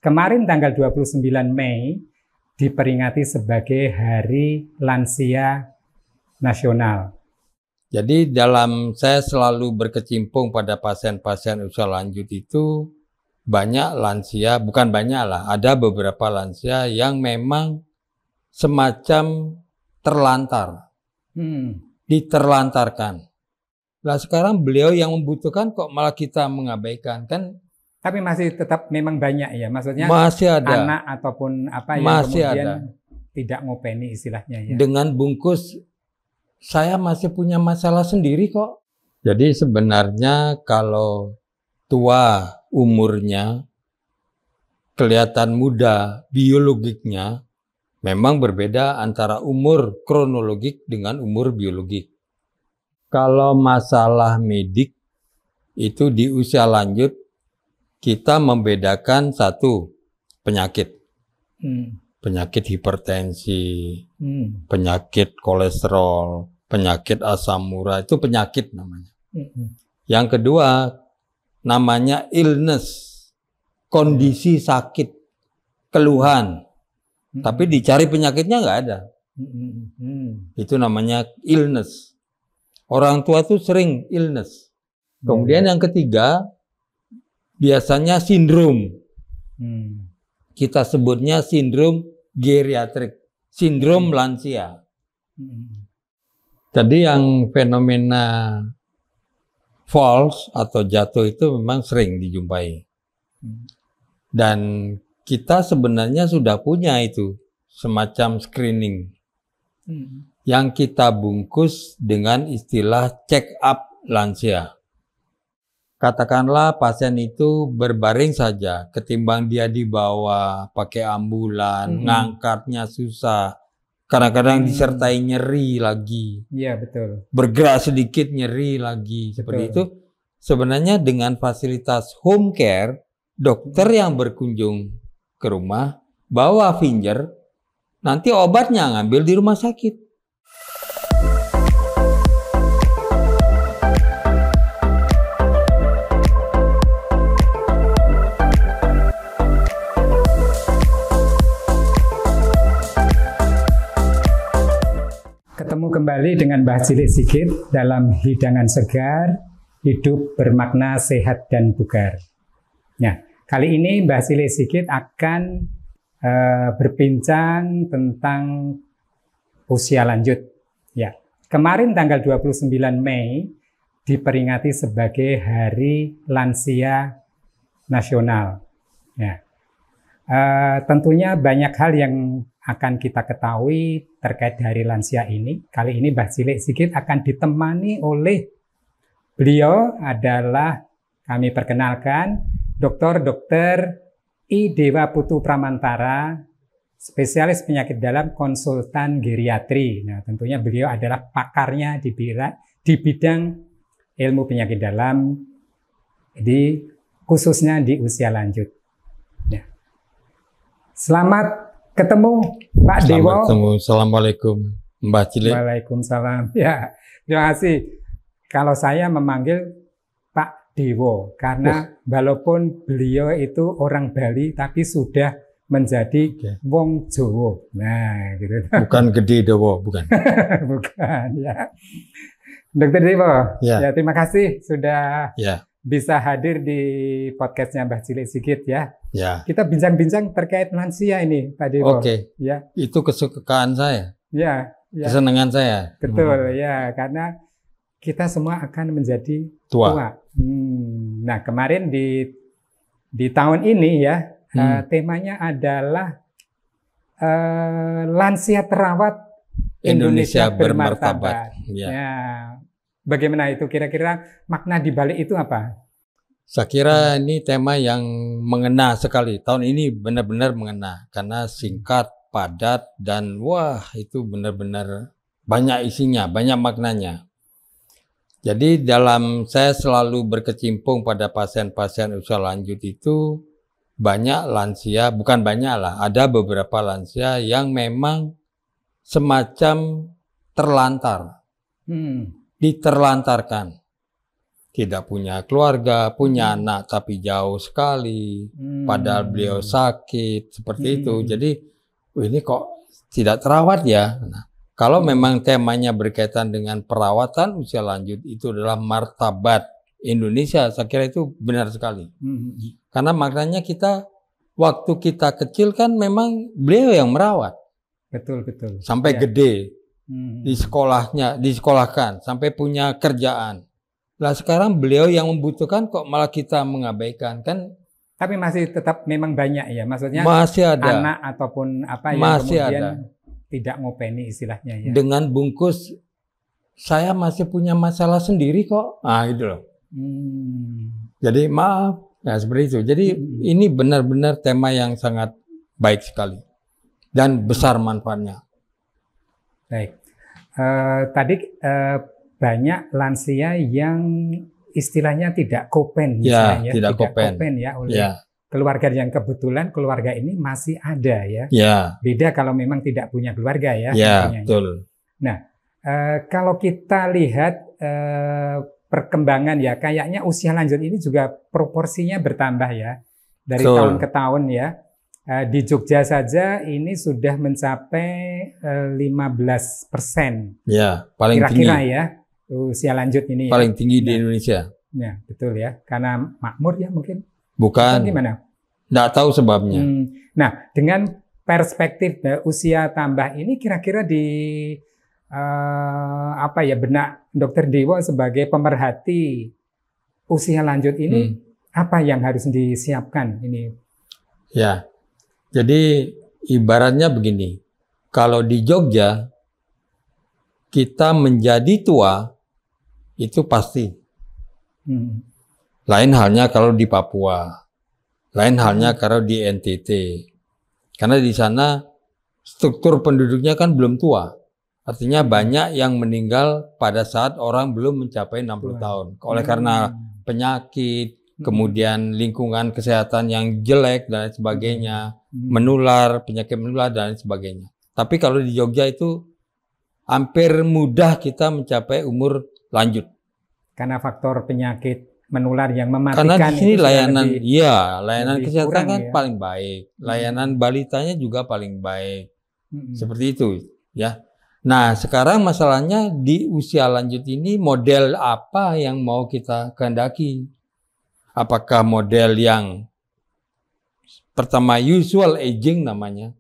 kemarin tanggal 29 Mei diperingati sebagai Hari Lansia Nasional. Jadi saya selalu berkecimpung pada pasien-pasien usia lanjut itu banyak lansia, bukan banyak lah, ada beberapa lansia yang memang semacam terlantar, diterlantarkan. Lah sekarang beliau yang membutuhkan kok malah kita mengabaikan kan? Tapi masih tetap memang banyak ya, maksudnya masih ada anak ataupun apa yang masih kemudian ada. Tidak ngopeni istilahnya ya. Dengan bungkus, saya masih punya masalah sendiri kok. Jadi sebenarnya kalau tua umurnya, kelihatan muda biologiknya, memang berbeda antara umur kronologik dengan umur biologik. Kalau masalah medik itu di usia lanjut kita membedakan satu penyakit, penyakit hipertensi, penyakit kolesterol, penyakit asam urat itu penyakit namanya. Yang kedua namanya illness, kondisi sakit, keluhan, tapi dicari penyakitnya nggak ada. Itu namanya illness. Orang tua tuh sering illness. Kemudian yang ketiga, biasanya sindrom. Kita sebutnya sindrom geriatrik, sindrom lansia. Jadi yang fenomena falls atau jatuh itu memang sering dijumpai. Dan kita sebenarnya sudah punya itu, semacam screening. Yang kita bungkus dengan istilah check up lansia. Katakanlah pasien itu berbaring saja, ketimbang dia dibawa pakai ambulan, ngangkatnya susah, kadang-kadang disertai nyeri lagi. Iya betul. Bergerak sedikit nyeri lagi, seperti itu. Sebenarnya dengan fasilitas home care, dokter yang berkunjung ke rumah bawa finger, nanti obatnya ngambil di rumah sakit. Ketemu kembali dengan Mbah Cilik Sigit dalam hidangan segar, hidup bermakna sehat dan bugar. Nah, kali ini Mbah Cilik Sigit akan berbincang tentang usia lanjut. Ya, kemarin tanggal 29 Mei diperingati sebagai Hari Lansia Nasional. Ya, tentunya banyak hal yang akan kita ketahui terkait Hari Lansia ini. Kali ini Mbah Cilik Sigit akan ditemani oleh beliau adalah, kami perkenalkan, Dr. I. Dewa Putu Pramantara, spesialis penyakit dalam, konsultan geriatri. Nah, tentunya beliau adalah pakarnya di bidang ilmu penyakit dalam, khususnya di usia lanjut. Nah, selamat ketemu Pak Dewo. Assalamualaikum Mbah Cilik. Waalaikumsalam. Ya, terima kasih. Kalau saya memanggil Pak Dewo karena walaupun beliau itu orang Bali tapi sudah menjadi wong Jawa. Nah, gitu. Bukan Gede Dewo, bukan. Bukan, ya. Dr. Dewo, ya terima kasih sudah bisa hadir di podcastnya Mbah Cilik Sigit ya. Ya. Kita bincang-bincang terkait lansia ini, Pak Dewo. Oke. Ya. Itu kesukaan saya. Ya. Kesenangan saya. Betul, ya, karena kita semua akan menjadi tua. Nah, kemarin di tahun ini ya, temanya adalah lansia terawat Indonesia bermartabat. Ya. Bagaimana itu kira-kira makna di balik itu apa? Saya kira ini tema yang mengena sekali. Tahun ini benar-benar mengena karena singkat, padat, dan wah itu benar-benar banyak isinya, banyak maknanya. Jadi saya selalu berkecimpung pada pasien-pasien usia lanjut itu banyak lansia, bukan banyak lah, ada beberapa lansia yang memang semacam terlantar, diterlantarkan. tidak punya keluarga, punya anak tapi jauh sekali, padahal beliau sakit seperti itu. Jadi ini kok tidak terawat ya. Nah, kalau memang temanya berkaitan dengan perawatan usia lanjut itu adalah martabat Indonesia, saya kira itu benar sekali. Karena maknanya kita waktu kita kecil kan memang beliau yang merawat. Betul. Sampai gede. Di sekolahnya, disekolahkan sampai punya kerjaan. Lah sekarang beliau yang membutuhkan kok malah kita mengabaikan kan? Tapi masih tetap memang banyak ya, maksudnya masih ada anak ataupun apa yang masih kemudian ada. Tidak ngopeni istilahnya ya. Dengan bungkus saya masih punya masalah sendiri kok. Ah gitu loh. Jadi maaf, ya seperti itu. Jadi ini benar-benar tema yang sangat baik sekali dan besar manfaatnya. Baik. Tadi banyak lansia yang istilahnya tidak kopen, ya, misalnya, tidak kopen ya oleh keluarga yang kebetulan keluarga ini masih ada ya. Beda kalau memang tidak punya keluarga ya. Betul. Nah, kalau kita lihat perkembangan ya, kayaknya usia lanjut ini juga proporsinya bertambah ya dari tahun ke tahun ya. Di Jogja saja ini sudah mencapai 15%. Ya, paling kira-kira tinggi. Ya. Usia lanjut ini paling tinggi di Indonesia. Ya, betul ya. Karena makmur ya mungkin. Bukan. Gimana? Nggak tahu sebabnya. Nah, dengan perspektif usia tambah ini kira-kira di benak Dokter Dewo sebagai pemerhati usia lanjut ini apa yang harus disiapkan ini? Ya. Jadi ibaratnya begini. Kalau di Jogja kita menjadi tua itu pasti. Lain halnya kalau di Papua. Lain halnya kalau di NTT. Karena di sana struktur penduduknya kan belum tua. Artinya banyak yang meninggal pada saat orang belum mencapai 60 tahun. Oleh karena penyakit, kemudian lingkungan kesehatan yang jelek dan sebagainya, menular, penyakit menular dan sebagainya. Tapi kalau di Jogja itu hampir mudah kita mencapai umur lanjut. Karena faktor penyakit menular yang mematikan. Karena di sini layanan kesehatan kan ya. paling baik. Layanan balitanya juga paling baik. Seperti itu ya. Nah, sekarang masalahnya di usia lanjut ini model apa yang mau kita kehendaki? Apakah model yang pertama usual aging namanya?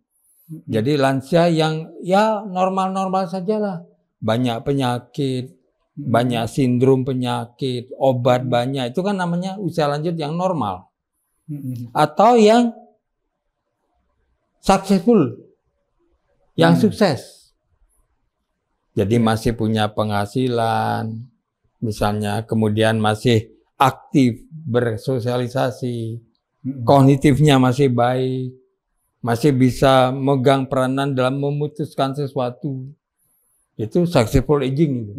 Jadi lansia yang ya normal-normal sajalah. Banyak penyakit, banyak sindrom penyakit, obat banyak. Itu kan namanya usia lanjut yang normal. Atau yang successful, yang sukses. Jadi masih punya penghasilan, misalnya, kemudian masih aktif bersosialisasi, kognitifnya masih baik, masih bisa megang peranan dalam memutuskan sesuatu. Itu successful aging itu.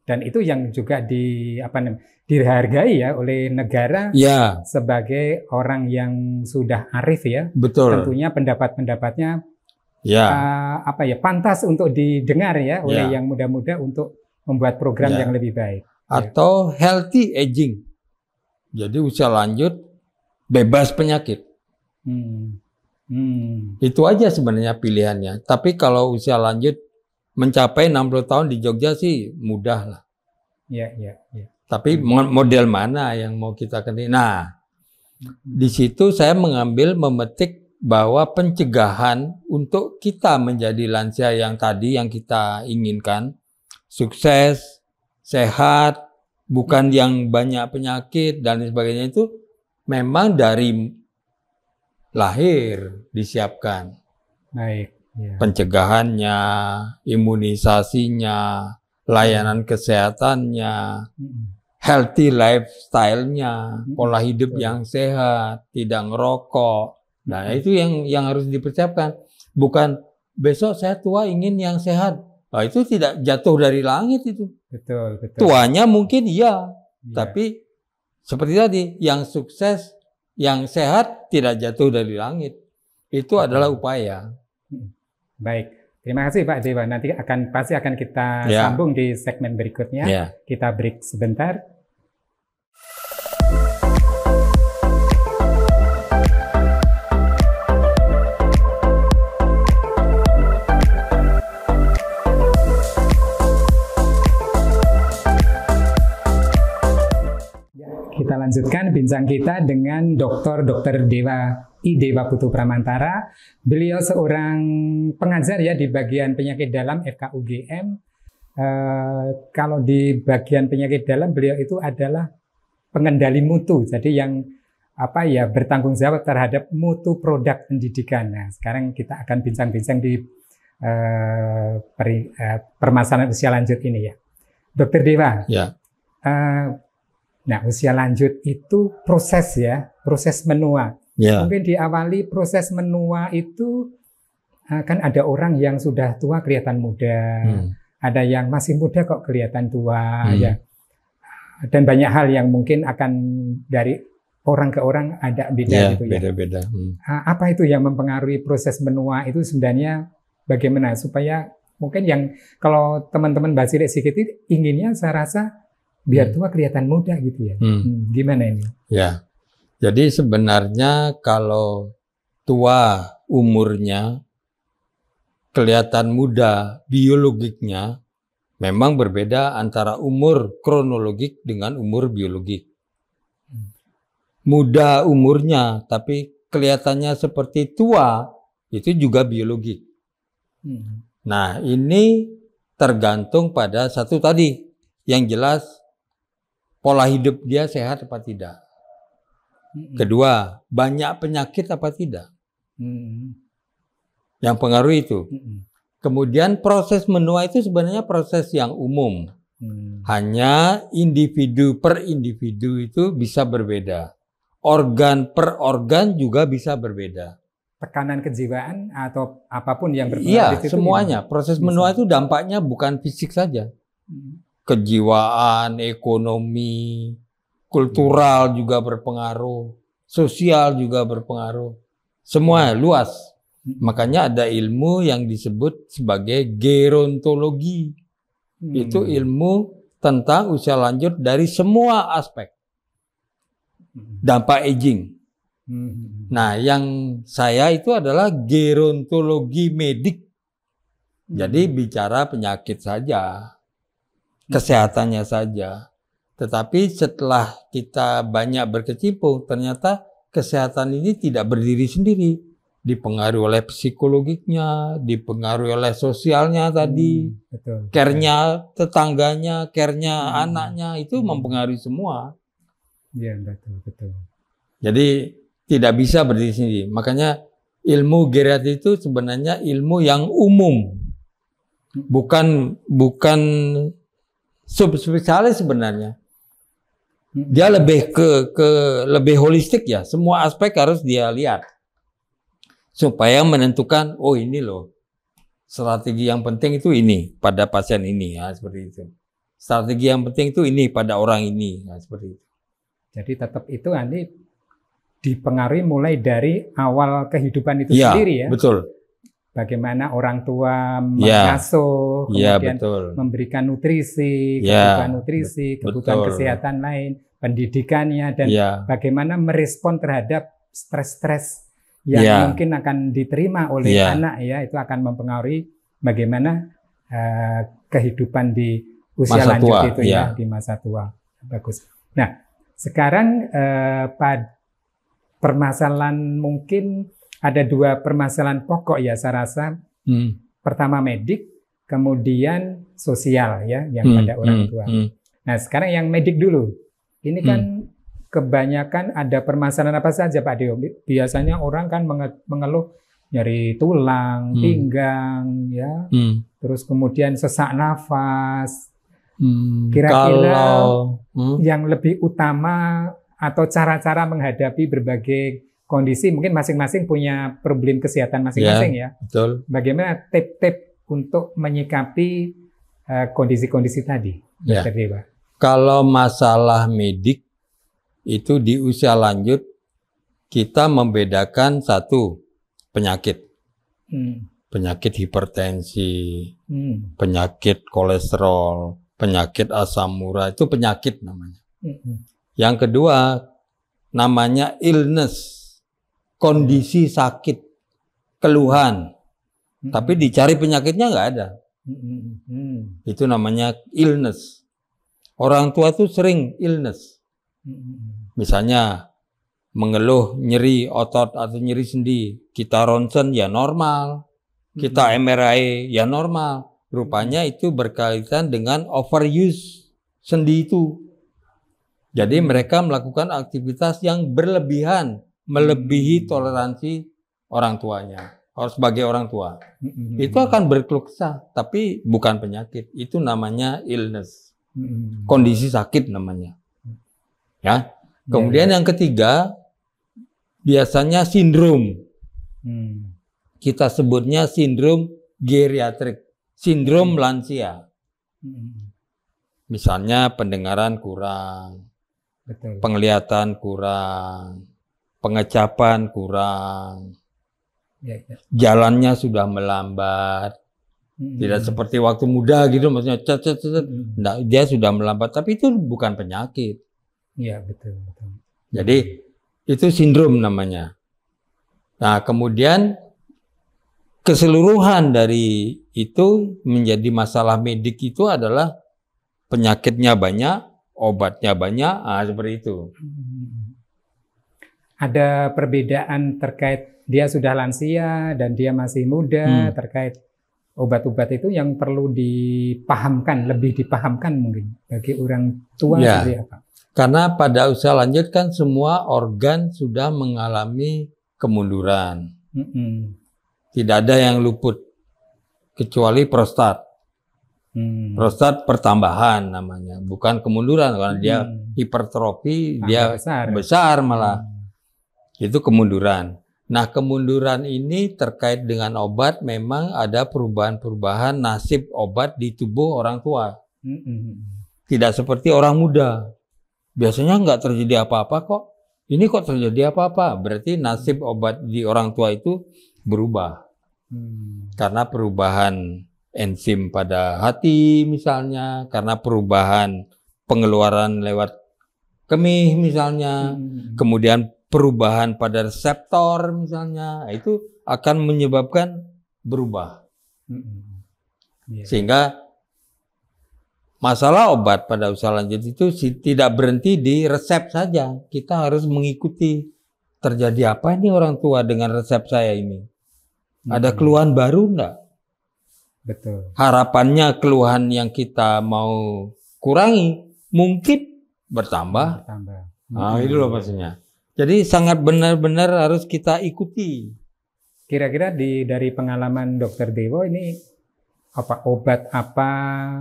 Dan itu yang juga dihargai ya oleh negara sebagai orang yang sudah arif ya. Betul. Tentunya pendapat-pendapatnya pantas untuk didengar ya oleh yang muda-muda untuk membuat program yang lebih baik. Atau healthy aging. Jadi usia lanjut bebas penyakit. Itu aja sebenarnya pilihannya. Tapi kalau usia lanjut mencapai 60 tahun di Jogja sih mudah lah. Tapi model mana yang mau kita kenal? Nah, di situ saya memetik bahwa pencegahan untuk kita menjadi lansia yang tadi yang kita inginkan, sukses, sehat, bukan yang banyak penyakit dan sebagainya, itu memang dari lahir disiapkan. Baik. Pencegahannya, imunisasinya, layanan kesehatannya, healthy lifestyle-nya, pola hidup yang sehat, tidak ngerokok. Nah, itu yang harus dipersiapkan. Bukan besok saya tua ingin yang sehat. Nah, itu tidak jatuh dari langit itu. Betul. Tuanya mungkin tapi seperti tadi, yang sukses, yang sehat tidak jatuh dari langit. Itu adalah upaya. Baik, terima kasih Pak Dewa. Nanti pasti akan kita sambung di segmen berikutnya. Kita break sebentar. Kita lanjutkan bincang kita dengan Dr. Dewa Putu Pramantara. Beliau seorang pengajar ya di bagian penyakit dalam FKUGM. Kalau di bagian penyakit dalam beliau itu adalah pengendali mutu. Jadi yang bertanggung jawab terhadap mutu produk pendidikan. Nah, sekarang kita akan bincang-bincang di permasalahan usia lanjut ini ya. Dr. Dewa. Ya. Nah, usia lanjut itu proses ya, proses menua. Ya. Mungkin diawali proses menua itu kan ada orang yang sudah tua kelihatan muda, ada yang masih muda kok kelihatan tua ya. Dan banyak hal yang mungkin akan dari orang ke orang ada beda Ya, gitu ya. beda-beda. Apa itu yang mempengaruhi proses menua itu sebenarnya bagaimana supaya mungkin yang kalau teman-teman Basilik Sikiti inginnya saya rasa biar tua kelihatan muda gitu ya. Gimana ini? Ya, jadi sebenarnya kalau tua umurnya kelihatan muda biologiknya memang berbeda antara umur kronologik dengan umur biologik. Muda umurnya tapi kelihatannya seperti tua itu juga biologik. Nah, ini tergantung pada satu tadi yang jelas pola hidup dia sehat apa tidak. Kedua, banyak penyakit apa tidak. Yang pengaruh itu. Kemudian proses menua itu sebenarnya proses yang umum. Hanya individu per individu itu bisa berbeda. Organ per organ juga bisa berbeda. Tekanan kejiwaan atau apapun yang berpengaruh Iya, di situ semuanya. Proses menua itu dampaknya bukan fisik saja. Kejiwaan, ekonomi, kultural juga berpengaruh, sosial juga berpengaruh. Semua luas. Makanya ada ilmu yang disebut sebagai gerontologi. Itu ilmu tentang usia lanjut dari semua aspek. Dampak aging. Nah, yang saya itu adalah gerontologi medik. Jadi bicara penyakit saja. Kesehatannya saja. Tetapi setelah kita banyak berkecimpung, ternyata kesehatan ini tidak berdiri sendiri. Dipengaruhi oleh psikologinya, dipengaruhi oleh sosialnya tadi, care-nya tetangganya, care-nya anaknya, itu mempengaruhi semua. Iya, betul. Jadi tidak bisa berdiri sendiri. Makanya ilmu geriatri itu sebenarnya ilmu yang umum. Bukan subspesialis sebenarnya. Dia lebih lebih holistik ya. Semua aspek harus dia lihat. Supaya menentukan, oh ini loh. Strategi yang penting itu ini pada pasien ini, ya seperti itu. Strategi yang penting itu ini pada orang ini, ya seperti itu. Jadi tetap itu nanti dipengaruhi mulai dari awal kehidupan itu Ya, sendiri ya. Betul. Bagaimana orang tua mengasuh, kemudian memberikan nutrisi, kebutuhan nutrisi, kebutuhan kesehatan lain, pendidikannya, dan bagaimana merespon terhadap stres-stres yang mungkin akan diterima oleh anak ya, itu akan mempengaruhi bagaimana kehidupan di usia masa lanjut tua, itu ya, di masa tua. Bagus. Nah, sekarang permasalahan mungkin ada dua permasalahan pokok ya saya rasa. Pertama medik, kemudian sosial ya yang pada orang tua. Nah sekarang yang medik dulu. Ini kan kebanyakan ada permasalahan apa saja Pak Deo? Biasanya orang kan mengeluh nyeri tulang, pinggang ya. Terus kemudian sesak nafas. Kira-kira yang lebih utama atau cara-cara menghadapi berbagai kondisi, mungkin masing-masing punya problem kesehatan masing-masing ya. Betul. Bagaimana tip-tip untuk menyikapi kondisi-kondisi tadi, Dr. Dewa? Kalau masalah medik itu di usia lanjut kita membedakan satu penyakit, penyakit hipertensi, penyakit kolesterol, penyakit asam urat, itu penyakit namanya. Yang kedua namanya illness, kondisi sakit, keluhan. Tapi dicari penyakitnya nggak ada. Itu namanya illness. Orang tua tuh sering illness. Misalnya mengeluh nyeri otot atau nyeri sendi, kita ronsen ya normal, kita MRI ya normal. Rupanya itu berkaitan dengan overuse sendi itu. Jadi mereka melakukan aktivitas yang berlebihan, melebihi toleransi orang tuanya. Harus sebagai orang tua. Itu akan berkeluh kesah, tapi bukan penyakit. Itu namanya illness. Kondisi sakit namanya. Ya. Kemudian yang ketiga, biasanya sindrom. Kita sebutnya sindrom geriatrik, sindrom lansia. Misalnya pendengaran kurang, penglihatan kurang, pengecapan kurang, jalannya sudah melambat, tidak seperti waktu muda gitu, maksudnya nah, dia sudah melambat, tapi itu bukan penyakit. Iya, betul. Jadi itu sindrom namanya. Nah, kemudian keseluruhan dari itu menjadi masalah medik itu adalah penyakitnya banyak, obatnya banyak, seperti itu. Ada perbedaan terkait dia sudah lansia dan dia masih muda terkait obat-obat itu yang perlu dipahamkan, lebih dipahamkan mungkin bagi orang tua seperti apa? Karena pada usia lanjut kan semua organ sudah mengalami kemunduran. Tidak ada yang luput kecuali prostat. Prostat pertambahan namanya, bukan kemunduran karena dia hipertrofi, dia besar malah. Itu kemunduran. Nah, kemunduran ini terkait dengan obat, memang ada perubahan-perubahan nasib obat di tubuh orang tua. Tidak seperti orang muda. Biasanya nggak terjadi apa-apa kok. Ini kok terjadi apa-apa? Berarti nasib obat di orang tua itu berubah. Karena perubahan enzim pada hati misalnya, karena perubahan pengeluaran lewat kemih misalnya, kemudian perubahan pada reseptor misalnya, itu akan menyebabkan berubah. Sehingga masalah obat pada usia lanjut itu tidak berhenti di resep saja. Kita harus mengikuti terjadi apa ini orang tua dengan resep saya ini. Ada keluhan baru enggak? Betul. Harapannya keluhan yang kita mau kurangi mungkin bertambah. Nah, itu loh maksudnya. Jadi sangat benar-benar harus kita ikuti. Kira-kira dari pengalaman Dokter Dewo ini obat apa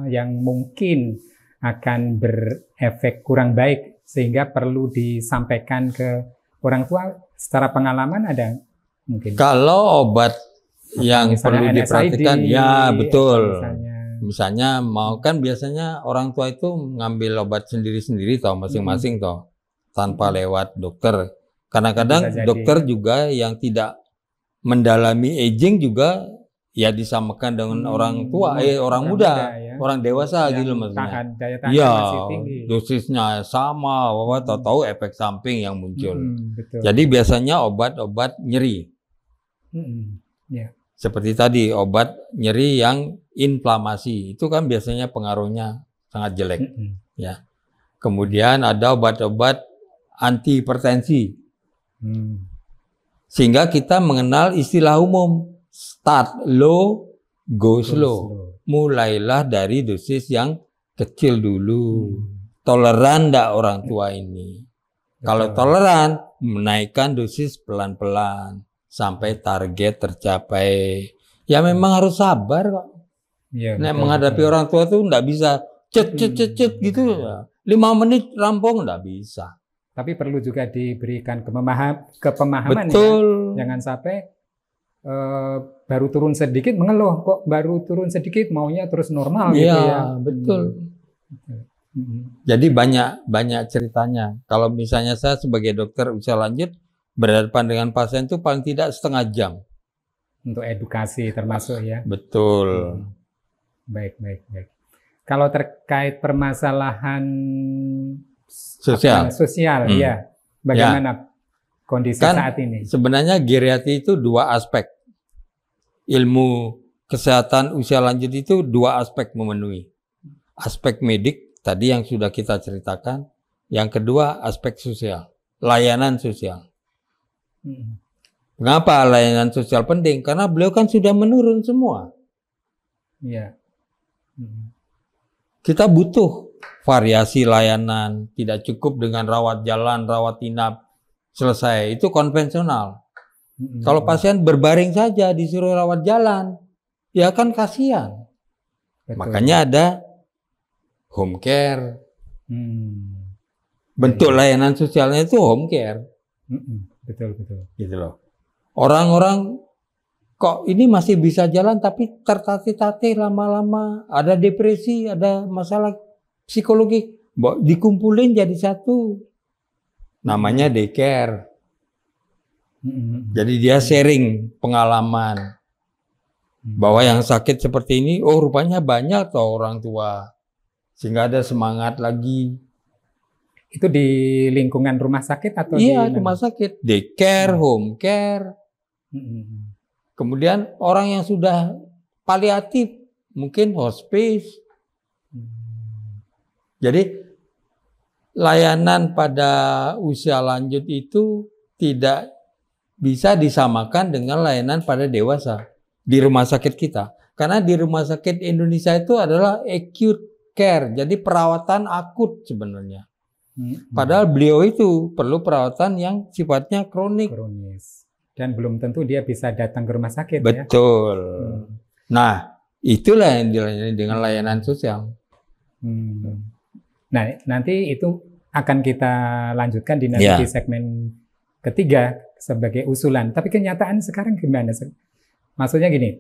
yang mungkin akan berefek kurang baik sehingga perlu disampaikan ke orang tua? Secara pengalaman ada mungkin? Kalau obat yang perlu diperhatikan, ya betul. Misalnya mau kan biasanya orang tua itu ngambil obat sendiri-sendiri toh masing-masing toh tanpa lewat dokter. Kadang-kadang dokter juga yang tidak mendalami aging juga ya disamakan dengan orang tua, orang muda, orang dewasa gitu maksudnya. Iya, dosisnya sama, tahu-tahu efek samping yang muncul. Jadi biasanya obat-obat nyeri. Seperti tadi obat nyeri yang inflamasi itu kan biasanya pengaruhnya sangat jelek. Ya. Kemudian ada obat-obat anti hipertensi. Sehingga kita mengenal istilah umum start low, go slow. Mulailah dari dosis yang kecil dulu. Toleran enggak orang tua ini? Kalau toleran, menaikkan dosis pelan-pelan sampai target tercapai. Ya memang harus sabar kok. Ya, menghadapi orang tua tuh enggak bisa cet gitu. 5 menit rampung enggak bisa. Tapi perlu juga diberikan kepemahaman. Betul. Ya. Jangan sampai baru turun sedikit mengeluh, kok baru turun sedikit maunya terus normal gitu ya. Betul. Jadi banyak ceritanya. Kalau misalnya saya sebagai dokter usia lanjut berhadapan dengan pasien itu paling tidak setengah jam. Untuk edukasi termasuk ya. Sosial. Sosial, ya. Bagaimana kondisi Kan saat ini? sebenarnya geriatri itu dua aspek. Ilmu kesehatan usia lanjut itu dua aspek memenuhi. Aspek medik tadi yang sudah kita ceritakan. Yang kedua aspek sosial, layanan sosial. Mengapa layanan sosial penting? Karena beliau kan sudah menurun semua. Iya. Kita butuh variasi layanan, tidak cukup dengan rawat jalan, rawat inap, selesai. Itu konvensional. Kalau pasien berbaring saja disuruh rawat jalan, ya kan kasihan. Betul. Makanya ada home care. Bentuk layanan sosialnya itu home care. Betul. Gitu loh. Orang-orang kok ini masih bisa jalan tapi tertatih-tatih lama-lama, ada depresi, ada masalah psikologi, dikumpulin jadi satu. Namanya daycare. Jadi dia sharing pengalaman bahwa yang sakit seperti ini, oh rupanya banyak toh orang tua, sehingga ada semangat lagi. Itu di lingkungan rumah sakit atau iya, di rumah sakit, daycare, home care. Kemudian orang yang sudah paliatif, mungkin hospice. Jadi layanan pada usia lanjut itu tidak bisa disamakan dengan layanan pada dewasa di rumah sakit kita. Karena di rumah sakit Indonesia itu adalah acute care, jadi perawatan akut sebenarnya. Padahal beliau itu perlu perawatan yang sifatnya kronis. Dan belum tentu dia bisa datang ke rumah sakit. Betul. Ya? Nah, itulah yang dilayani dengan layanan sosial. Nah, nanti itu akan kita lanjutkan di nanti di segmen ketiga sebagai usulan. Tapi kenyataan sekarang gimana? Maksudnya gini,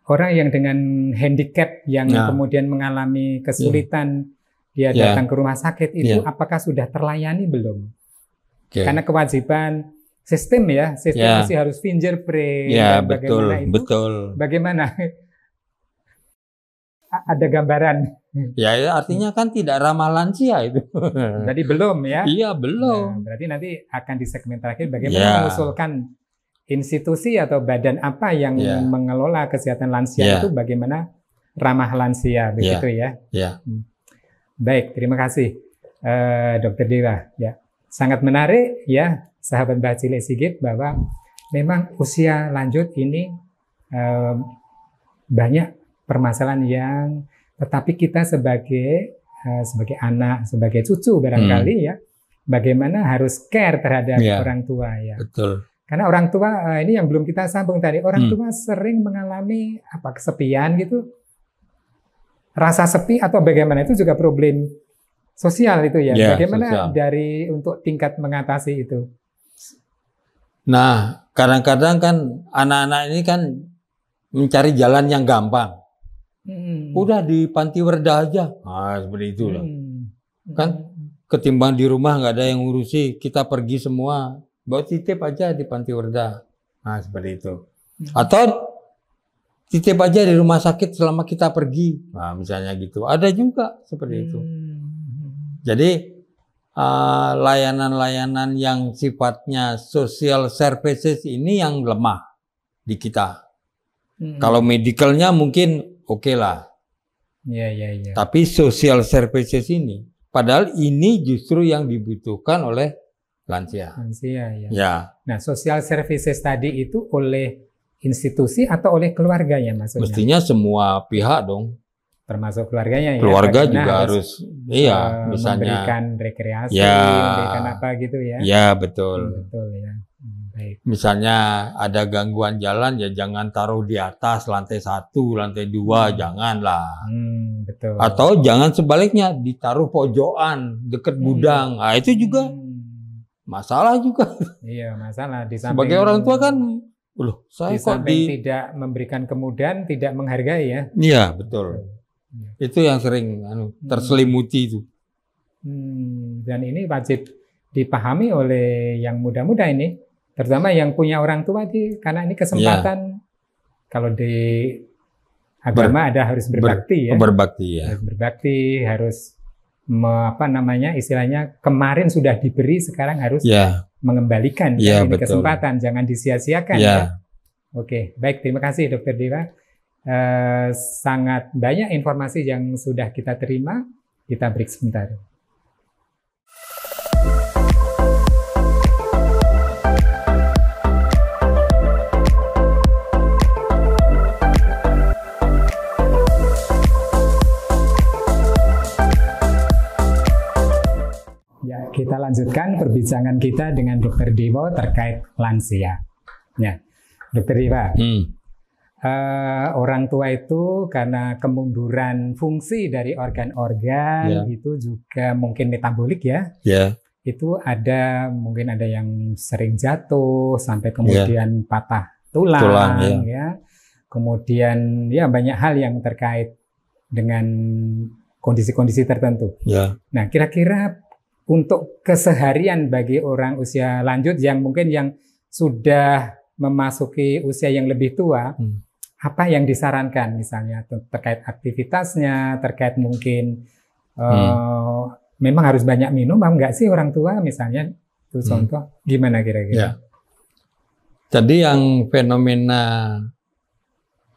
orang yang dengan handicap yang kemudian mengalami kesulitan dia datang ke rumah sakit itu apakah sudah terlayani belum? Karena kewajiban sistem masih harus fingerprint. Ya, betul. Bagaimana? Ada gambaran. Ya, artinya kan tidak ramah lansia itu. Jadi belum ya? Iya, belum. Nah, berarti nanti akan di segmen terakhir bagaimana mengusulkan institusi atau badan apa yang mengelola kesehatan lansia itu bagaimana ramah lansia begitu ya? Baik, terima kasih Dr. Dewa. Ya, sangat menarik ya. Sahabat Mbah Cilik Sigit, bahwa memang usia lanjut ini banyak permasalahan yang tetapi kita sebagai anak, sebagai cucu barangkali ya, bagaimana harus care terhadap orang tua ya. Betul. Karena orang tua ini yang belum kita sambung tadi, orang tua sering mengalami kesepian gitu, rasa sepi atau bagaimana itu juga problem sosial itu ya. Bagaimana sosial. Untuk tingkat mengatasi itu? Nah, kadang-kadang kan anak-anak ini kan mencari jalan yang gampang. Udah di panti werda aja. Nah, seperti itulah. Kan ketimbang di rumah nggak ada yang ngurusi, kita pergi semua, bawa titip aja di panti werda. Nah, seperti itu. Atau titip aja di rumah sakit selama kita pergi. Nah, misalnya gitu. Ada juga seperti itu. Jadi layanan-layanan yang sifatnya social services ini yang lemah di kita. Kalau medicalnya mungkin oke lah. Tapi social services ini, padahal ini justru yang dibutuhkan oleh lansia. Nah, social services tadi itu oleh institusi atau oleh keluarganya maksudnya? Mestinya semua pihak dong. Termasuk keluarganya keluarga juga harus misalnya memberikan rekreasi, memberikan apa gitu ya. Ya, betul. Betul ya. Baik. Misalnya ada gangguan jalan ya jangan taruh di atas lantai 1, lantai 2, janganlah. Betul. Atau jangan sebaliknya ditaruh pojokan dekat gudang. Nah, itu juga masalah juga. Iya, masalah di samping, sebagai orang tua kan saya kok tidak memberikan kemudahan, tidak menghargai ya. Iya, betul. Itu yang sering terselimuti itu. Dan ini wajib dipahami oleh yang muda-muda ini, terutama yang punya orang tua karena ini kesempatan kalau di agama harus berbakti ya. Berbakti ya. Harus berbakti, harus istilahnya kemarin sudah diberi, sekarang harus mengembalikan ini kesempatan, jangan disia-siakan. Ya. Oke, baik, terima kasih Dr. Dewa. Sangat banyak informasi yang sudah kita terima. Kita break sebentar. Ya, kita lanjutkan perbincangan kita dengan Dr. Dewa terkait lansia. Ya, Dr. Dewa. Orang tua itu karena kemunduran fungsi dari organ-organ itu juga mungkin metabolik itu mungkin ada yang sering jatuh sampai kemudian patah tulang ya. Kemudian ya banyak hal yang terkait dengan kondisi-kondisi tertentu. Nah, kira-kira untuk keseharian bagi orang usia lanjut yang mungkin yang sudah memasuki usia yang lebih tua, apa yang disarankan misalnya terkait aktivitasnya, terkait mungkin memang harus banyak minum, enggak sih orang tua misalnya, itu contoh, gimana kira-kira? Jadi yang fenomena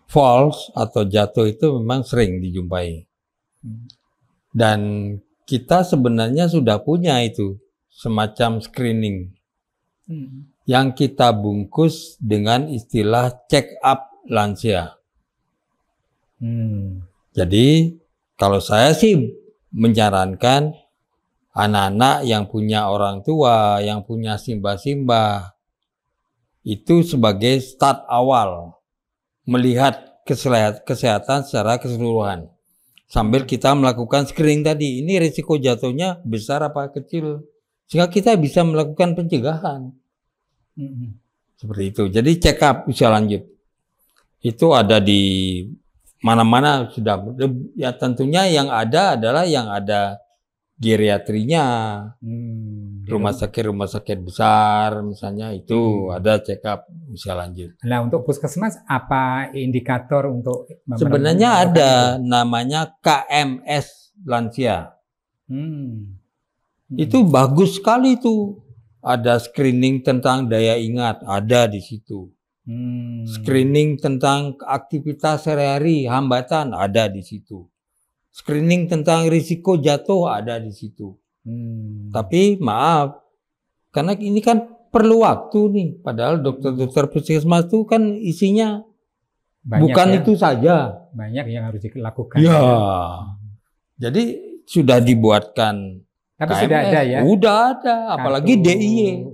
falls atau jatuh itu memang sering dijumpai. Dan kita sebenarnya sudah punya itu semacam screening yang kita bungkus dengan istilah check up lansia. Jadi kalau saya sih menyarankan anak-anak yang punya orang tua, yang punya simbah-simbah, itu sebagai start awal melihat kesehatan secara keseluruhan. Sambil kita melakukan screening tadi, ini risiko jatuhnya besar apa kecil, sehingga kita bisa melakukan pencegahan. Seperti itu. Jadi check up usia lanjut itu ada di mana-mana sudah. Ya tentunya yang ada adalah yang ada geriatrinya, rumah sakit besar misalnya itu ada check up usia lanjut. Nah, untuk puskesmas apa indikator untuk sebenarnya ada namanya KMS lansia. Itu bagus sekali itu. Ada screening tentang daya ingat ada di situ. Screening tentang aktivitas sehari-hari, hambatan ada di situ. Screening tentang risiko jatuh ada di situ. Tapi maaf, karena ini kan perlu waktu nih. Padahal dokter-dokter puskesmas itu kan isinya banyak bukan itu saja. Banyak yang harus dilakukan. Ya. Jadi sudah dibuatkan. Tapi KMS. sudah ada ya? Sudah ada, apalagi DIY.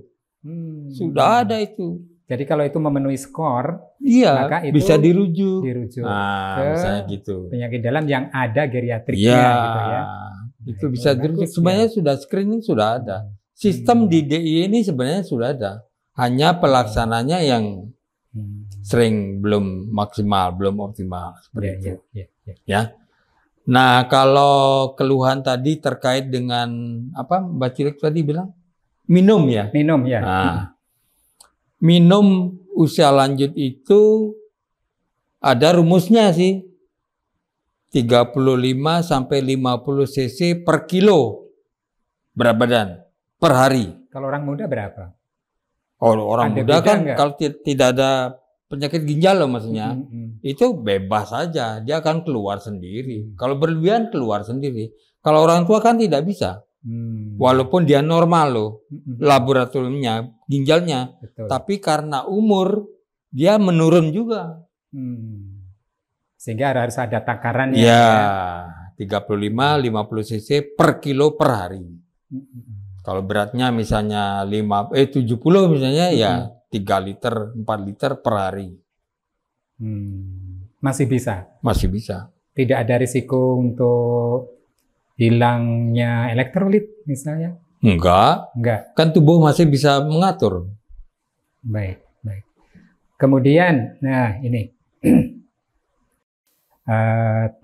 Sudah ada itu. Jadi kalau itu memenuhi skor, maka itu bisa dirujuk ke misalnya gitu. Penyakit dalam yang ada geriatriknya gitu ya. Itu bisa dirujuk. Sebenarnya sudah screening sudah ada. Sistem di DIY ini sebenarnya sudah ada. Hanya pelaksananya yang sering belum maksimal, belum optimal seperti itu. Ya. Nah, kalau keluhan tadi terkait dengan apa Mbak Cilik tadi bilang? Minum ya? Minum ya. Nah, minum usia lanjut itu ada rumusnya sih. 35 sampai 50 cc per kilo berat badan per hari. Kalau orang muda berapa? Oh, orang muda kan enggak? Kalau tidak ada penyakit ginjal loh maksudnya. Itu bebas saja, dia akan keluar sendiri. Kalau berlebihan keluar sendiri. Kalau orang tua kan tidak bisa. Walaupun dia normal loh, laboratoriumnya, ginjalnya, tapi karena umur dia menurun juga. Sehingga harus ada takarannya. Ya, 35-50 cc per kilo per hari. Kalau beratnya misalnya 70 misalnya ya 3 liter, 4 liter per hari. Masih bisa? Masih bisa. Tidak ada risiko untuk hilangnya elektrolit misalnya? Enggak. Kan tubuh masih bisa mengatur. Baik. Kemudian, nah ini.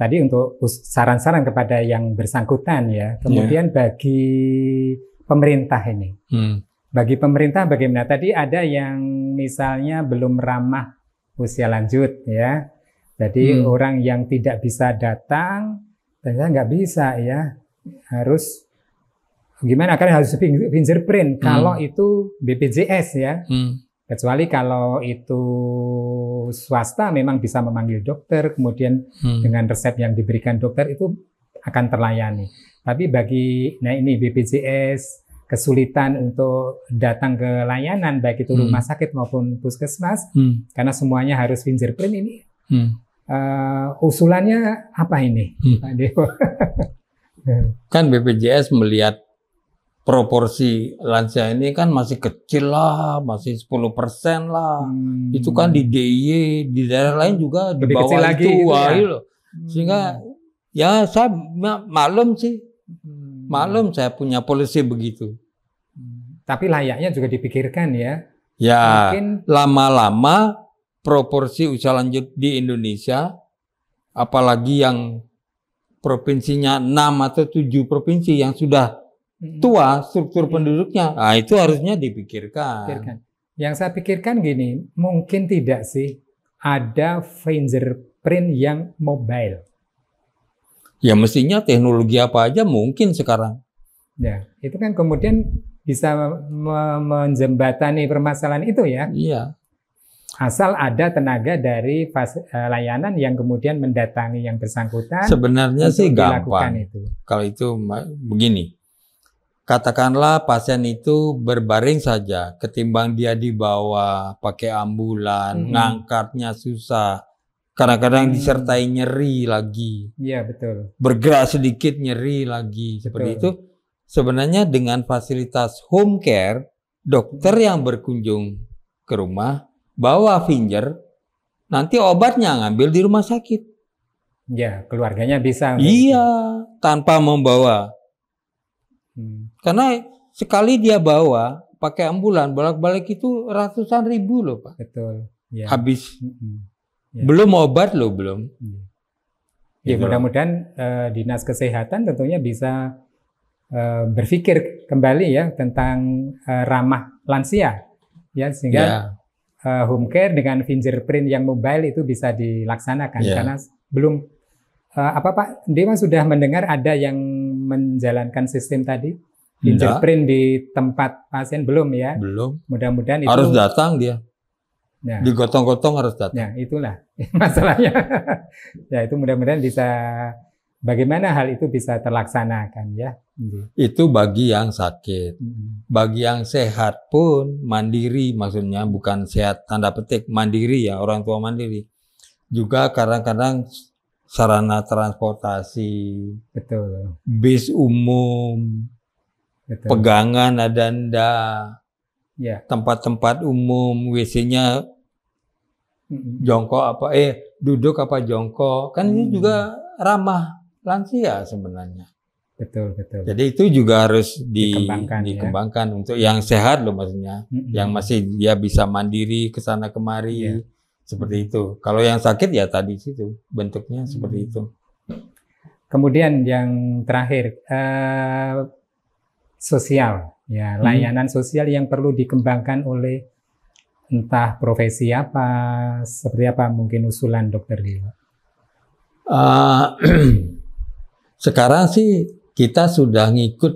Tadi untuk saran-saran kepada yang bersangkutan ya. Kemudian bagi pemerintah ini. Bagi pemerintah bagaimana? Tadi ada yang misalnya belum ramah usia lanjut ya. Jadi orang yang tidak bisa datang, ternyata nggak bisa ya. harus gimana kan harus fingerprint kalau itu BPJS ya. Kecuali kalau itu swasta memang bisa memanggil dokter, kemudian dengan resep yang diberikan dokter itu akan terlayani. Tapi bagi ini BPJS kesulitan untuk datang ke layanan baik itu rumah sakit maupun puskesmas karena semuanya harus fingerprint ini. Usulannya apa ini, Pak Dewo? Kan BPJS melihat proporsi lansia ini kan masih kecil lah, masih 10% lah. Itu kan di DIY, di daerah lain juga di bawah itu. Gitu ya? Loh. Sehingga ya saya maklum sih. Maklum saya punya polisi begitu. Tapi layaknya juga dipikirkan ya. Ya, mungkin lama-lama proporsi usia lanjut di Indonesia, apalagi yang provinsinya 6 atau 7 provinsi yang sudah tua struktur penduduknya, nah itu harusnya dipikirkan. Yang saya pikirkan gini, mungkin tidak sih ada fingerprint yang mobile. Ya mestinya teknologi apa aja mungkin sekarang. Ya, itu kan kemudian bisa menjembatani permasalahan itu ya. Iya. Asal ada tenaga dari layanan yang kemudian mendatangi yang bersangkutan. Sebenarnya sih gampang. Itu. Kalau itu begini. Katakanlah pasien itu berbaring saja, ketimbang dia dibawa pakai ambulan, ngangkatnya susah, kadang-kadang disertai nyeri lagi. Iya betul. Bergerak sedikit nyeri lagi, seperti itu. Sebenarnya dengan fasilitas home care, dokter yang berkunjung ke rumah bawa finger, nanti obatnya ngambil di rumah sakit. Ya, keluarganya bisa. Iya, tanpa membawa. Karena sekali dia bawa pakai ambulan bolak-balik itu ratusan ribu loh Pak. Betul. Ya. Habis. Ya. Belum obat loh belum. Ya mudah-mudahan dinas kesehatan tentunya bisa berpikir kembali ya tentang ramah lansia ya sehingga home care dengan fingerprint yang mobile itu bisa dilaksanakan karena belum Pak Dewa sudah mendengar ada yang menjalankan sistem tadi fingerprint di tempat pasien belum ya? Belum. Mudah-mudahan itu harus datang dia. Ya. Digotong-gotong harus datang. Ya, itulah masalahnya. Ya, itu mudah-mudahan bisa bagaimana hal itu bisa terlaksanakan ya. Itu bagi yang sakit. Bagi yang sehat pun mandiri, maksudnya bukan sehat tanda petik, mandiri ya, orang tua mandiri. Juga kadang-kadang sarana transportasi, betul, bis umum, betul, pegangan ada ndak, ya, tempat-tempat umum, WC-nya jongkok apa, duduk apa jongkok, kan ini juga ramah lansia sebenarnya. Betul, betul. Jadi itu juga harus dikembangkan ya? Untuk yang sehat loh maksudnya, yang masih dia bisa mandiri kesana kemari. Seperti itu. Kalau yang sakit ya tadi situ bentuknya seperti itu. Kemudian yang terakhir sosial, ya layanan sosial yang perlu dikembangkan oleh entah profesi apa, seperti apa mungkin usulan Dokter Dewa. Sekarang sih kita sudah ngikut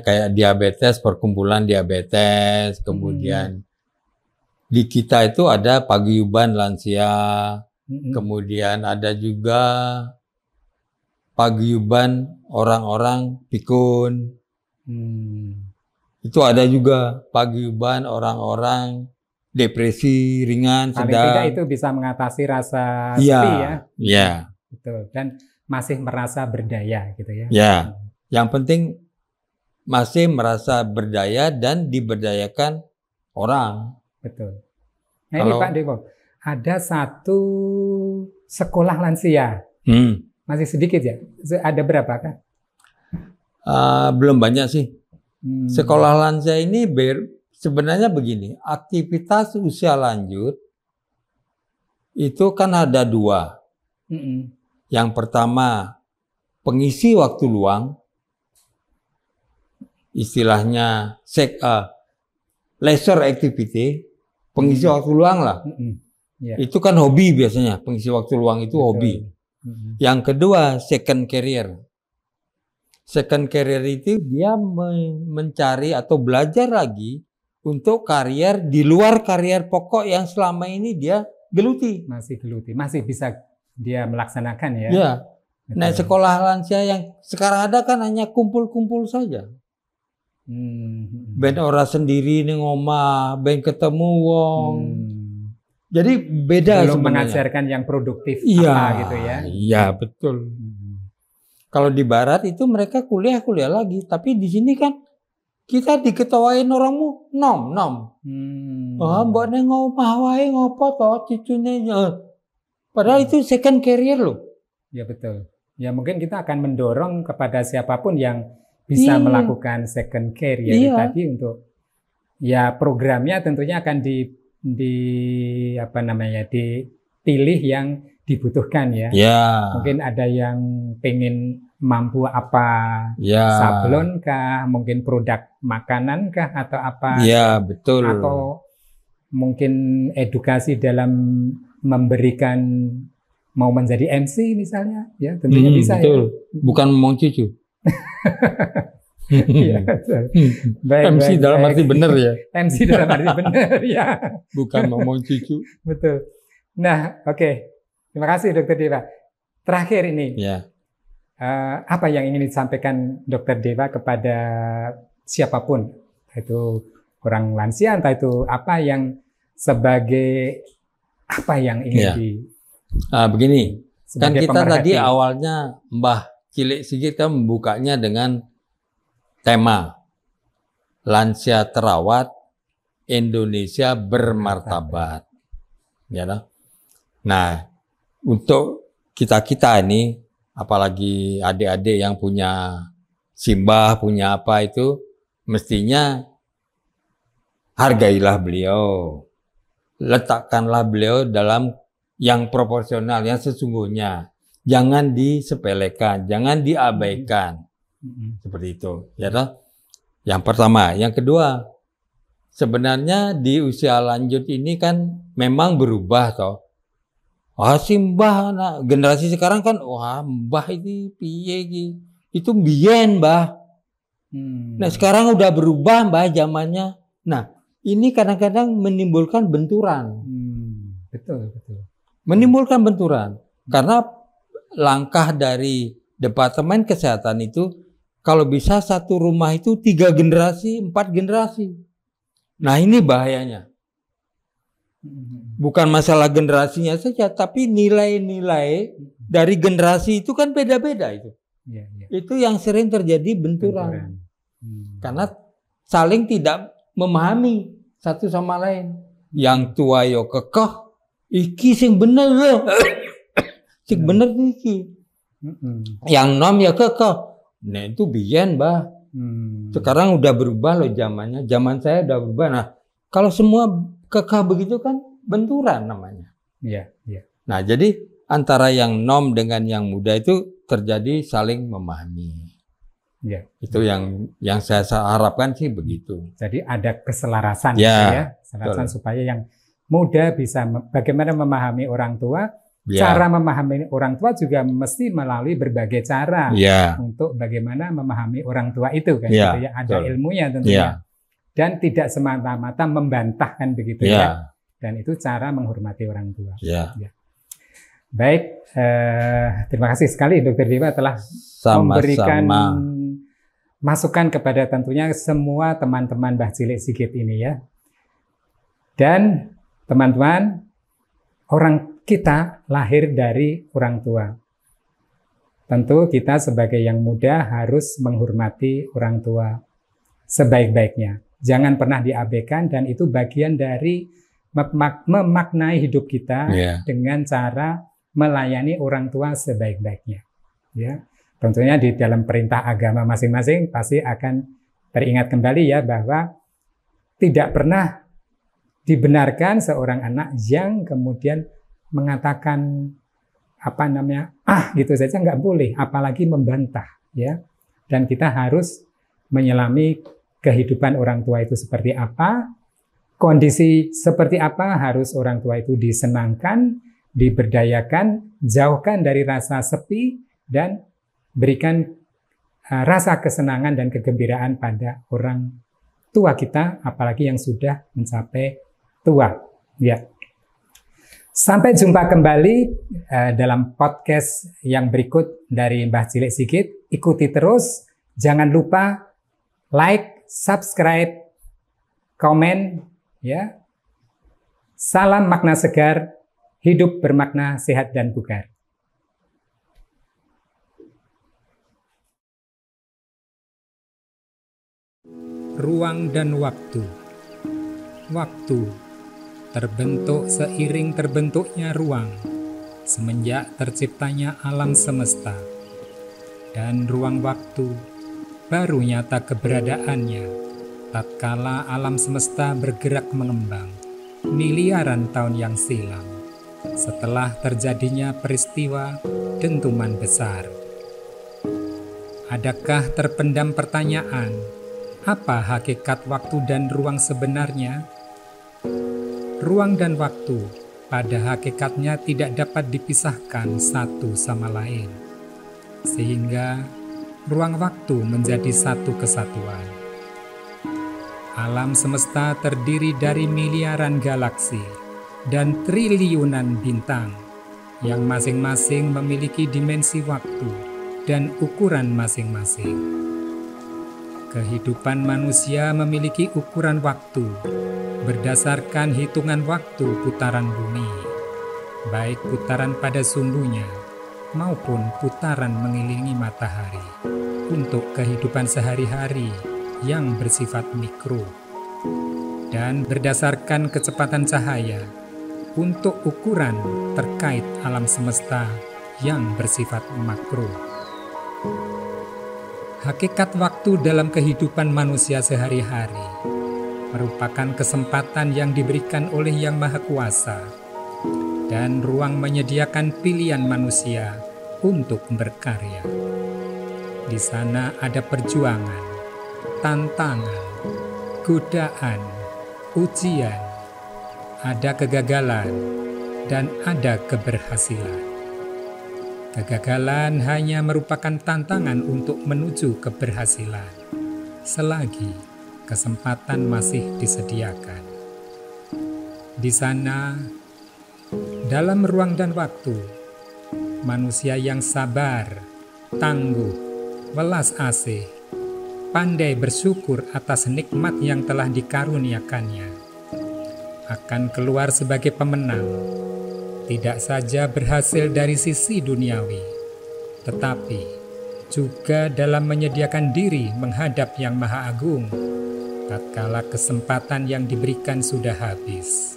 kayak diabetes, perkumpulan diabetes, kemudian di kita itu ada paguyuban lansia, kemudian ada juga paguyuban orang-orang pikun. Itu ada juga paguyuban orang-orang depresi ringan, sedang. Paling tidak itu bisa mengatasi rasa sepi ya. Iya. Betul. Dan masih merasa berdaya gitu ya. Ya. Yang penting masih merasa berdaya dan diberdayakan orang. Betul. Nah ini Pak Dewo, ada satu sekolah lansia, masih sedikit ya? Ada berapa kan? Belum banyak sih. Sekolah lansia ini sebenarnya begini, aktivitas usia lanjut itu kan ada dua. Yang pertama pengisi waktu luang, istilahnya leisure activity, pengisi waktu luang lah. Itu kan hobi biasanya, pengisi waktu luang itu hobi. Yang kedua, second career. Second career itu dia mencari atau belajar lagi untuk karier di luar karier pokok yang selama ini dia geluti. Masih geluti, masih bisa dia melaksanakan ya. Ya. Nah, sekolah lansia yang sekarang ada kan hanya kumpul-kumpul saja. Ben ora sendiri ning omah, ben ketemu wong. Jadi beda belum sebenarnya. Mengajarkan yang produktif apa gitu ya. Iya, betul. Kalau di barat itu mereka kuliah lagi, tapi di sini kan kita diketawain orangmu nom. Mbok ning omah wae ngopo to cicune. Padahal itu second career loh. Ya betul. Ya mungkin kita akan mendorong kepada siapapun yang bisa melakukan second career tadi untuk ya programnya tentunya akan dipilih yang dibutuhkan ya. Mungkin ada yang pengen mampu apa, sablon kah, mungkin produk makanan kah atau apa? Ya betul. Atau mungkin edukasi dalam memberikan mau menjadi MC misalnya, ya tentunya bisa betul. Ya. Bukan mau cucu. Ya, baik, MC dalam arti benar ya. MC dalam arti benar ya. Bukan mau cucu. Betul. Nah, oke. Terima kasih Dokter Dewa. Terakhir ini, apa yang ingin disampaikan Dokter Dewa kepada siapapun, itu orang lansia, entah itu apa yang sebagai apa yang ingin begini, kan kita pemerhati. tadi awalnya Mbah Cilik Sigit kan membukanya dengan tema lansia terawat, Indonesia bermartabat. Ya, nah, untuk kita ini, apalagi adik-adik yang punya simbah, punya apa itu, mestinya hargailah beliau, letakkanlah beliau dalam yang proporsional, yang sesungguhnya. Jangan disepelekan, jangan diabaikan. Seperti itu. Ya toh? Yang pertama. Yang kedua, sebenarnya di usia lanjut ini kan memang berubah toh. Si mbah, nah, generasi sekarang kan, mbah itu piye iki? Itu biyen, Mbah. Nah, sekarang udah berubah, Mbah, zamannya. Nah, ini kadang-kadang menimbulkan benturan. Betul. Menimbulkan benturan. Karena langkah dari Departemen Kesehatan itu, kalau bisa satu rumah itu 3 generasi, 4 generasi. Nah, ini bahayanya. Bukan masalah generasinya saja, tapi nilai-nilai dari generasi itu kan beda-beda itu. Itu yang sering terjadi benturan. Karena saling tidak memahami satu sama lain. Yang tua yo kekeh, iki sing bener loh. Sing bener iki. Yang nom ya kekeh. Nah itu biyen, Mbah. Sekarang udah berubah loh zamannya. Zaman saya udah berubah. Nah, kalau semua kekeh begitu kan benturan namanya. Iya. Nah, jadi antara yang nom dengan yang muda itu terjadi saling memahami. Ya. Itu yang saya harapkan sih begitu. Jadi ada keselarasan keselasan supaya yang muda bisa bagaimana memahami orang tua. Cara memahami orang tua juga mesti melalui berbagai cara untuk bagaimana memahami orang tua itu kan gitu ya. Ada ilmunya tentunya. Dan tidak semata-mata membantahkan begitu ya. Dan itu cara menghormati orang tua. Ya. Baik, terima kasih sekali Dokter Dewa telah memberikan masukan kepada tentunya semua teman-teman Mbah Cilik Sigit ini ya. Dan teman-teman, kita lahir dari orang tua. Tentu kita sebagai yang muda harus menghormati orang tua sebaik-baiknya. Jangan pernah diabaikan dan itu bagian dari memaknai hidup kita dengan cara melayani orang tua sebaik-baiknya. Ya, tentunya di dalam perintah agama masing-masing pasti akan teringat kembali ya bahwa tidak pernah dibenarkan seorang anak yang kemudian mengatakan gitu saja nggak boleh, apalagi membantah ya. Dan kita harus menyelami kehidupan orang tua itu seperti apa, kondisi seperti apa harus orang tua itu disenangkan, diberdayakan, jauhkan dari rasa sepi, dan berikan rasa kesenangan dan kegembiraan pada orang tua kita, apalagi yang sudah mencapai tua. Ya. Sampai jumpa kembali dalam podcast yang berikut dari Mbah Cilik Sigit. Ikuti terus, jangan lupa like, subscribe, komen, ya. Salam makna segar, hidup bermakna, sehat dan bugar. Ruang dan waktu. Waktu terbentuk seiring terbentuknya ruang, semenjak terciptanya alam semesta. Dan ruang waktu baru nyata keberadaannya tatkala alam semesta bergerak mengembang miliaran tahun yang silam, setelah terjadinya peristiwa dentuman besar. Adakah terpendam pertanyaan, apa hakikat waktu dan ruang sebenarnya? Ruang dan waktu pada hakikatnya tidak dapat dipisahkan satu sama lain, sehingga ruang waktu menjadi satu kesatuan. Alam semesta terdiri dari miliaran galaksi dan triliunan bintang yang masing-masing memiliki dimensi waktu dan ukuran masing-masing. Kehidupan manusia memiliki ukuran waktu berdasarkan hitungan waktu putaran bumi, baik putaran pada sumbunya maupun putaran mengelilingi matahari untuk kehidupan sehari-hari yang bersifat mikro, dan berdasarkan kecepatan cahaya untuk ukuran terkait alam semesta yang bersifat makro. Hakikat waktu dalam kehidupan manusia sehari-hari merupakan kesempatan yang diberikan oleh Yang Maha Kuasa dan ruang menyediakan pilihan manusia untuk berkarya. Di sana ada perjuangan, tantangan, godaan, ujian, ada kegagalan, dan ada keberhasilan. Kegagalan hanya merupakan tantangan untuk menuju keberhasilan, selagi kesempatan masih disediakan. Di sana, dalam ruang dan waktu, manusia yang sabar, tangguh, welas asih, pandai bersyukur atas nikmat yang telah dikaruniakannya, akan keluar sebagai pemenang. Tidak saja berhasil dari sisi duniawi, tetapi juga dalam menyediakan diri menghadap Yang Maha Agung tatkala kesempatan yang diberikan sudah habis.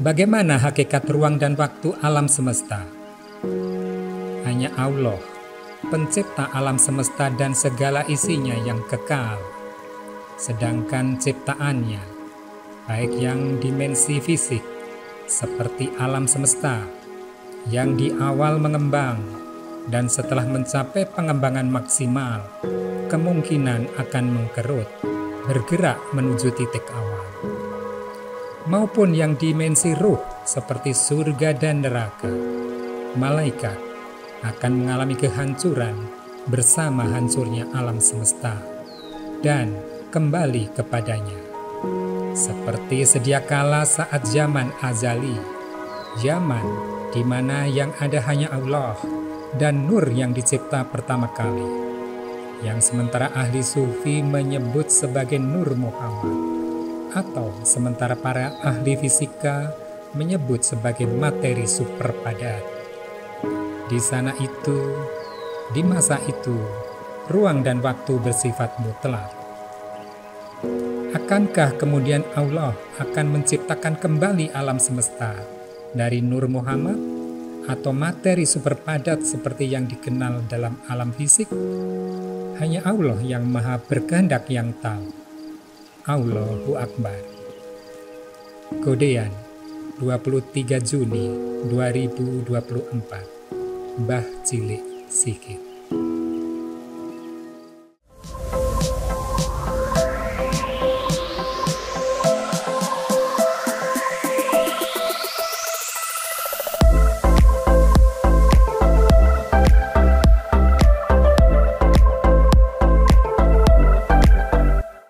Bagaimana hakikat ruang dan waktu alam semesta? Hanya Allah, pencipta alam semesta dan segala isinya yang kekal. Sedangkan ciptaannya, baik yang dimensi fisik, seperti alam semesta yang di awal mengembang dan setelah mencapai pengembangan maksimal, kemungkinan akan mengkerut, bergerak menuju titik awal. Maupun yang dimensi ruh seperti surga dan neraka, malaikat akan mengalami kehancuran bersama hancurnya alam semesta dan kembali kepadanya. Seperti sedia kala saat zaman azali, zaman di mana yang ada hanya Allah dan nur yang dicipta pertama kali, yang sementara ahli sufi menyebut sebagai Nur Muhammad, atau sementara para ahli fisika menyebut sebagai materi super padat. Di sana itu, di masa itu, ruang dan waktu bersifat mutlak. Akankah kemudian Allah akan menciptakan kembali alam semesta dari Nur Muhammad atau materi super padat seperti yang dikenal dalam alam fisik? Hanya Allah yang maha berkehendak yang tahu. Allahu Akbar. Godean, 23 Juni 2024. Mbah Cilik Sigit.